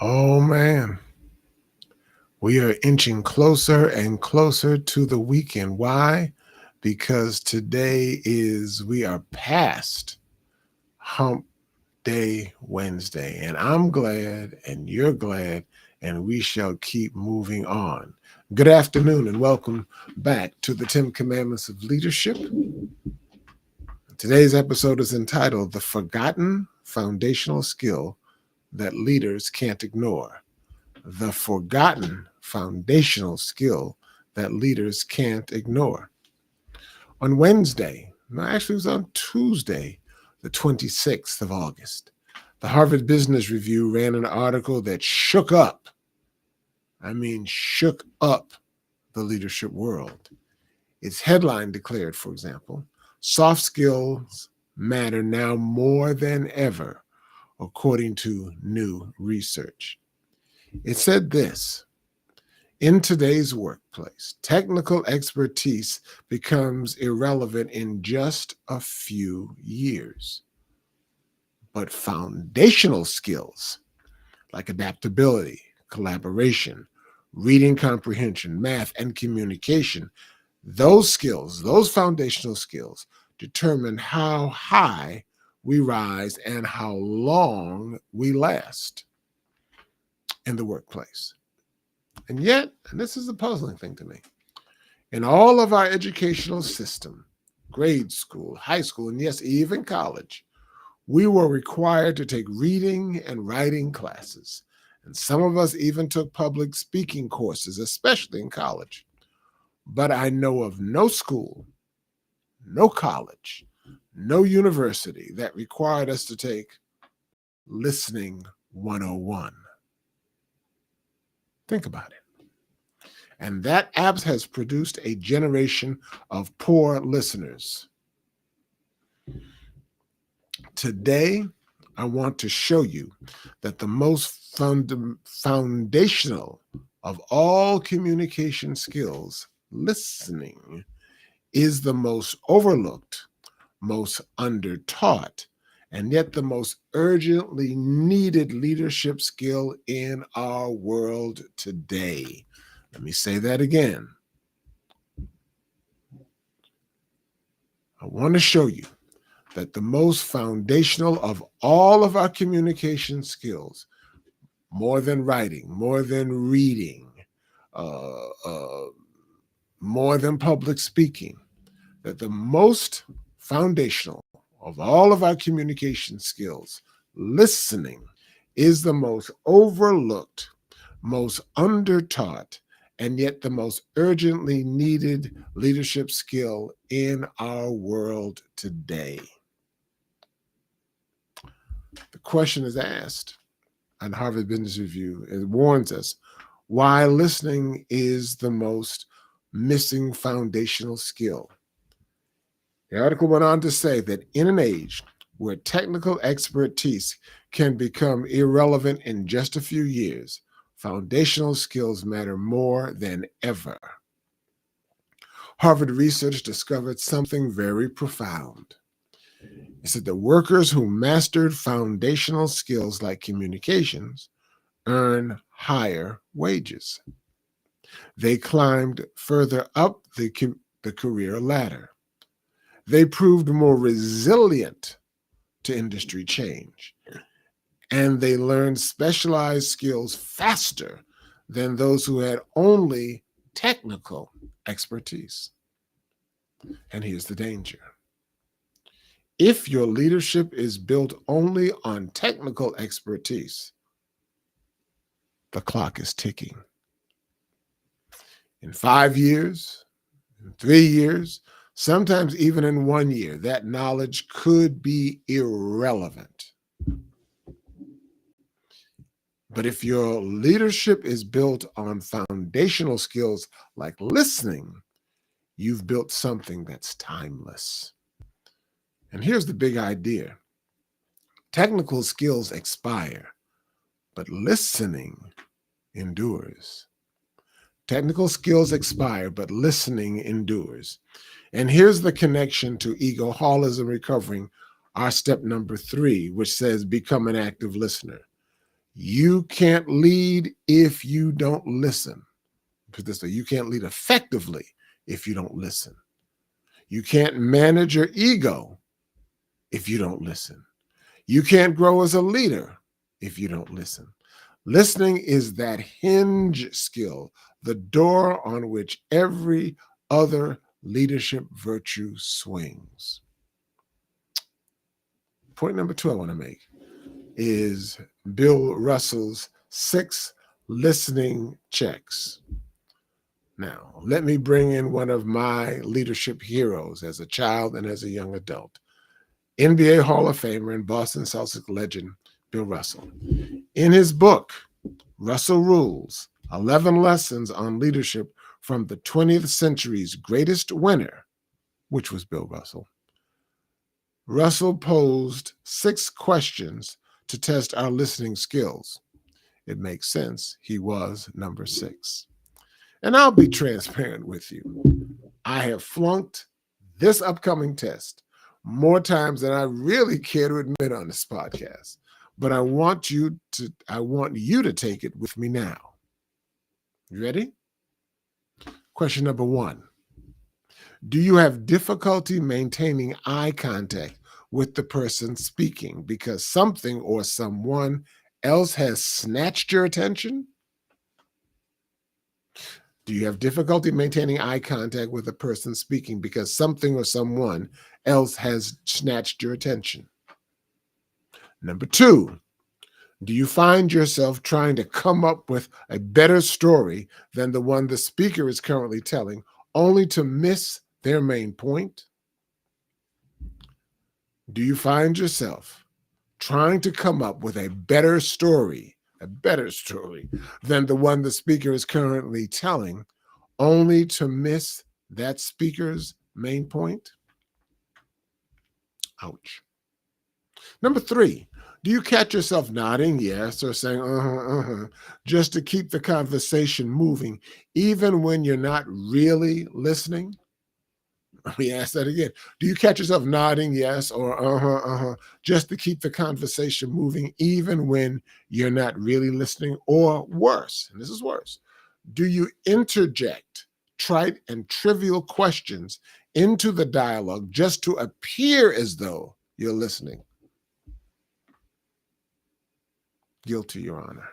Oh man, we are inching closer and closer to the weekend. Why? Because we are past Hump Day Wednesday, and I'm glad, and you're glad, and we shall keep moving on. Good afternoon, and welcome back to the 10 Commandments of Leadership. Today's episode is entitled The Forgotten Foundational Skill That Leaders Can't Ignore. The forgotten foundational skill that leaders can't ignore. On Wednesday, no, actually, it was on Tuesday, the 26th of August, the Harvard Business Review ran an article that shook up the leadership world. Its headline declared, for example, soft skills matter now more than ever, according to new research. It said this: in today's workplace, technical expertise becomes irrelevant in just a few years. But foundational skills like adaptability, collaboration, reading comprehension, math, and communication, those foundational skills, determine how high we rise and how long we last in the workplace. And yet, and this is the puzzling thing to me, in all of our educational system, grade school, high school, and yes, even college, we were required to take reading and writing classes. And some of us even took public speaking courses, especially in college. But I know of no school, no college, no university that required us to take Listening 101. Think about it. And that apps has produced a generation of poor listeners. Today, I want to show you that the most foundational of all communication skills, listening, is the most overlooked, most undertaught, and yet the most urgently needed leadership skill in our world today. Let me say that again. I want to show you that the most foundational of all of our communication skills, more than writing, more than reading, uh, uh, more than public speaking, that the most foundational of all of our communication skills, listening, is the most overlooked, most undertaught, and yet the most urgently needed leadership skill in our world today. The question is asked on Harvard Business Review. It warns us why listening is the most missing foundational skill. The article went on to say that in an age where technical expertise can become irrelevant in just a few years, foundational skills matter more than ever. Harvard research discovered something very profound. It said that workers who mastered foundational skills like communications earn higher wages. They climbed further up the career ladder. They proved more resilient to industry change. And they learned specialized skills faster than those who had only technical expertise. And here's the danger. If your leadership is built only on technical expertise, the clock is ticking. In 5 years, in 3 years, sometimes even in 1 year, that knowledge could be irrelevant. But if your leadership is built on foundational skills like listening, you've built something that's timeless. And here's the big idea: technical skills expire, but listening endures. Technical skills expire, but listening endures. And here's the connection to egoholism recovering, our step number 3, which says become an active listener. You can't lead if you don't listen. Put it this way, you can't lead effectively if you don't listen. You can't manage your ego if you don't listen. You can't grow as a leader if you don't listen. Listening is that hinge skill, the door on which every other leadership virtue swings. Point number 2 I want to make is Bill Russell's 6 listening checks. Now, let me bring in one of my leadership heroes as a child and as a young adult. NBA Hall of Famer and Boston Celtics legend, Bill Russell. In his book, Russell Rules, 11 Lessons on Leadership from the 20th Century's Greatest Winner, which was Bill Russell, Russell posed 6 questions to test our listening skills. It makes sense. He was number 6. And I'll be transparent with you. I have flunked this upcoming test more times than I really care to admit on this podcast. But I want you to take it with me now. You ready? Question number 1. Do you have difficulty maintaining eye contact with the person speaking because something or someone else has snatched your attention? Do you have difficulty maintaining eye contact with a person speaking because something or someone else has snatched your attention? Number 2, do you find yourself trying to come up with a better story than the one the speaker is currently telling, only to miss their main point? Do you find yourself trying to come up with a better story than the one the speaker is currently telling, only to miss that speaker's main point? Ouch. Number 3, do you catch yourself nodding yes or saying just to keep the conversation moving, even when you're not really listening? Let me ask that again. Do you catch yourself nodding yes or just to keep the conversation moving, even when you're not really listening? Or worse, and this is worse, do you interject trite and trivial questions into the dialogue just to appear as though you're listening? Guilty, Your Honor.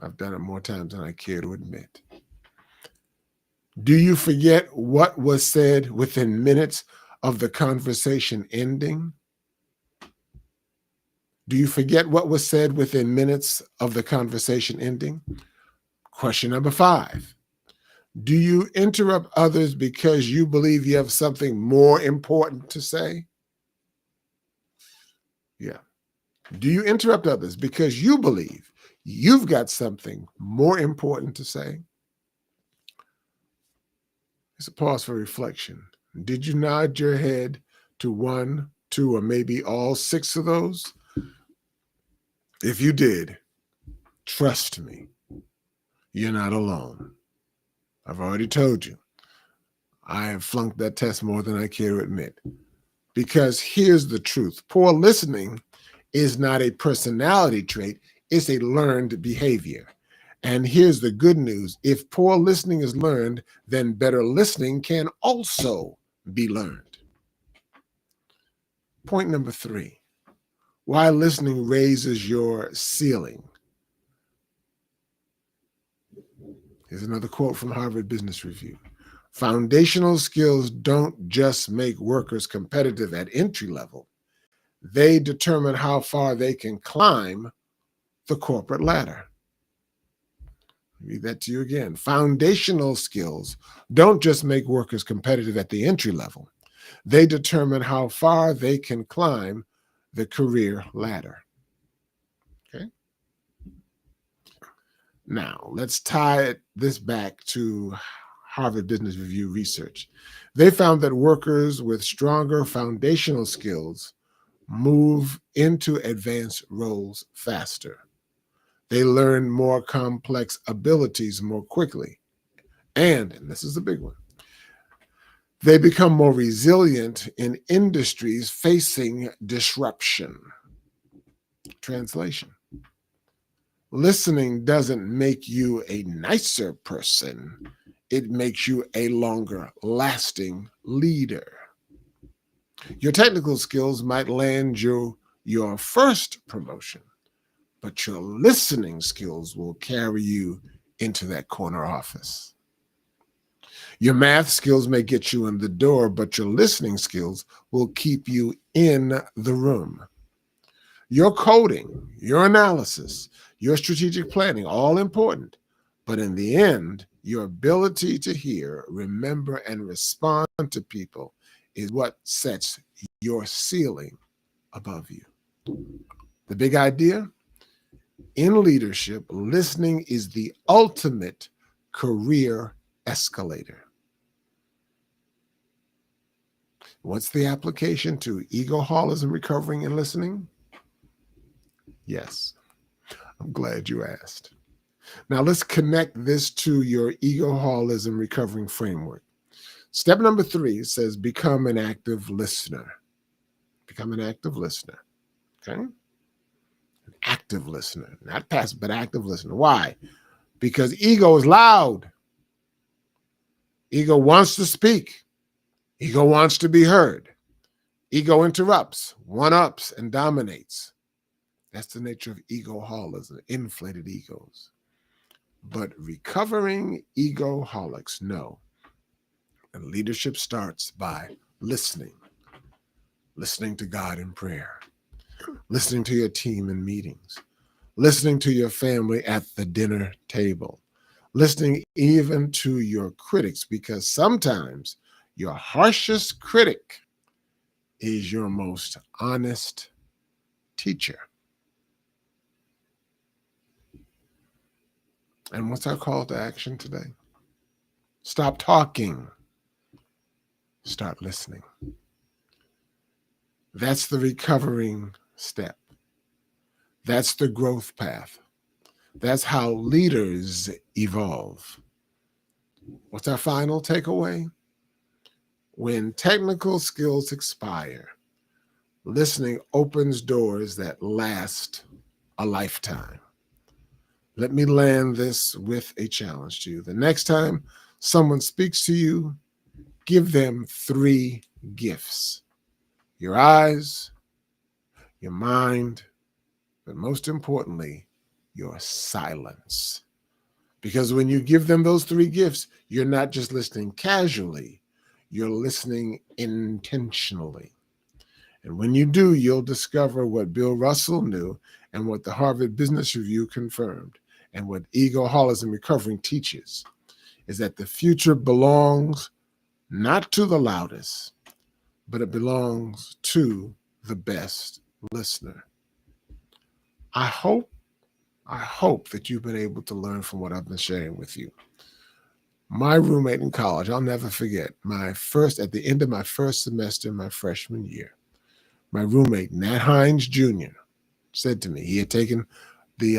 I've done it more times than I care to admit. Do you forget what was said within minutes of the conversation ending? Do you forget what was said within minutes of the conversation ending? Question number 5. Do you interrupt others because you believe you have something more important to say? Yeah. Do you interrupt others because you believe you've got something more important to say? It's a pause for reflection. Did you nod your head to 1, 2, or maybe all 6 of those? If you did, trust me, you're not alone. I've already told you, I have flunked that test more than I care to admit. Because here's the truth. Poor listening is not a personality trait, it's a learned behavior. And here's the good news. If poor listening is learned, then better listening can also be learned. Point number 3, why listening raises your ceiling. Here's another quote from Harvard Business Review. Foundational skills don't just make workers competitive at entry level. They determine how far they can climb the corporate ladder. Read that to you again. Foundational skills don't just make workers competitive at the entry level. They determine how far they can climb the career ladder. Okay. Now, let's tie this back to Harvard Business Review research. They found that workers with stronger foundational skills move into advanced roles faster. They learn more complex abilities more quickly. And this is the big one, they become more resilient in industries facing disruption. Translation. Listening doesn't make you a nicer person. It makes you a longer lasting leader. Your technical skills might land you your first promotion, but your listening skills will carry you into that corner office. Your math skills may get you in the door, but your listening skills will keep you in the room. Your coding, your analysis, your strategic planning, all important. But in the end, your ability to hear, remember, and respond to people is what sets your ceiling above you. The big idea? In leadership, listening is the ultimate career escalator. What's the application to egoholism, recovering, and listening? Yes, I'm glad you asked. Now let's connect this to your egoholism recovering framework. Step number 3 says become an active listener. Become an active listener. Okay? An active listener, not passive, but active listener. Why? Because ego is loud. Ego wants to speak. Ego wants to be heard. Ego interrupts, one-ups, and dominates. That's the nature of egoholism, inflated egos. But recovering egoholics know that leadership starts by listening to God in prayer, listening to your team in meetings, listening to your family at the dinner table, listening even to your critics, because sometimes your harshest critic is your most honest teacher. And what's our call to action today? Stop talking. Start listening. That's the recovering step. That's the growth path. That's how leaders evolve. What's our final takeaway? When technical skills expire, listening opens doors that last a lifetime. Let me land this with a challenge to you. The next time someone speaks to you, give them 3 gifts: your eyes, your mind, but most importantly, your silence. Because when you give them those 3 gifts, you're not just listening casually, you're listening intentionally. And when you do, you'll discover what Bill Russell knew and what the Harvard Business Review confirmed, and what Egoholism Recovering teaches, is that the future belongs not to the loudest, but it belongs to the best listener. I hope that you've been able to learn from what I've been sharing with you. My roommate in college, I'll never forget, at the end of my first semester, my freshman year, my roommate, Nat Hines Jr., said to me, he had taken the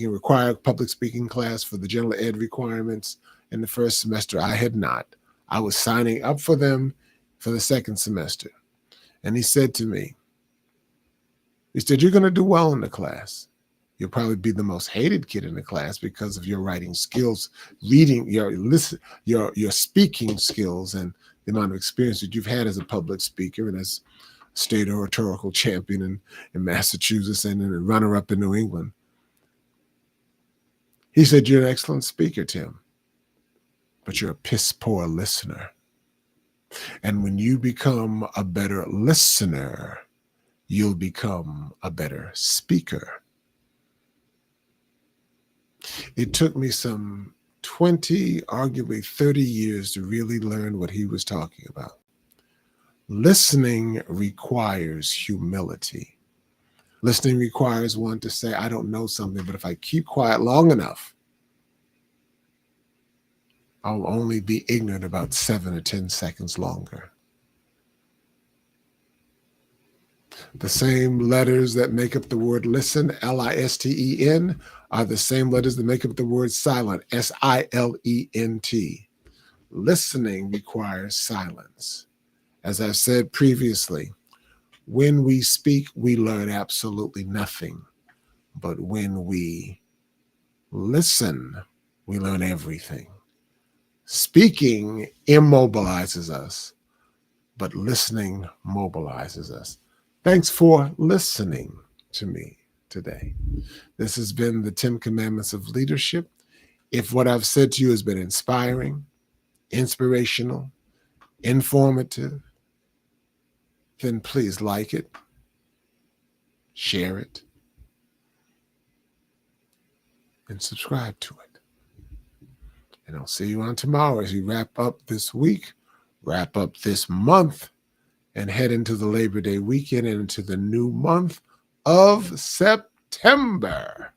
required public speaking class for the general ed requirements in the first semester. I had not. I was signing up for them for the second semester. And he said to me, you're going to do well in the class. You'll probably be the most hated kid in the class because of your writing skills, reading, your speaking skills, and the amount of experience that you've had as a public speaker and as state oratorical champion in Massachusetts and a runner-up in New England. He said, you're an excellent speaker, Tim, but you're a piss-poor listener. And when you become a better listener, you'll become a better speaker. It took me some 20, arguably 30 years to really learn what he was talking about. Listening requires humility. Listening requires one to say, I don't know something, but if I keep quiet long enough, I'll only be ignorant about 7 or 10 seconds longer. The same letters that make up the word listen, L-I-S-T-E-N, are the same letters that make up the word silent, S-I-L-E-N-T. Listening requires silence. As I've said previously, when we speak, we learn absolutely nothing. But when we listen, we learn everything. Speaking immobilizes us, but listening mobilizes us. Thanks for listening to me today. This has been the 10 Commandments of Leadership. If what I've said to you has been inspiring, inspirational, informative, then please like it, share it, and subscribe to it. And I'll see you on tomorrow as we wrap up this week, wrap up this month, and head into the Labor Day weekend and into the new month of September.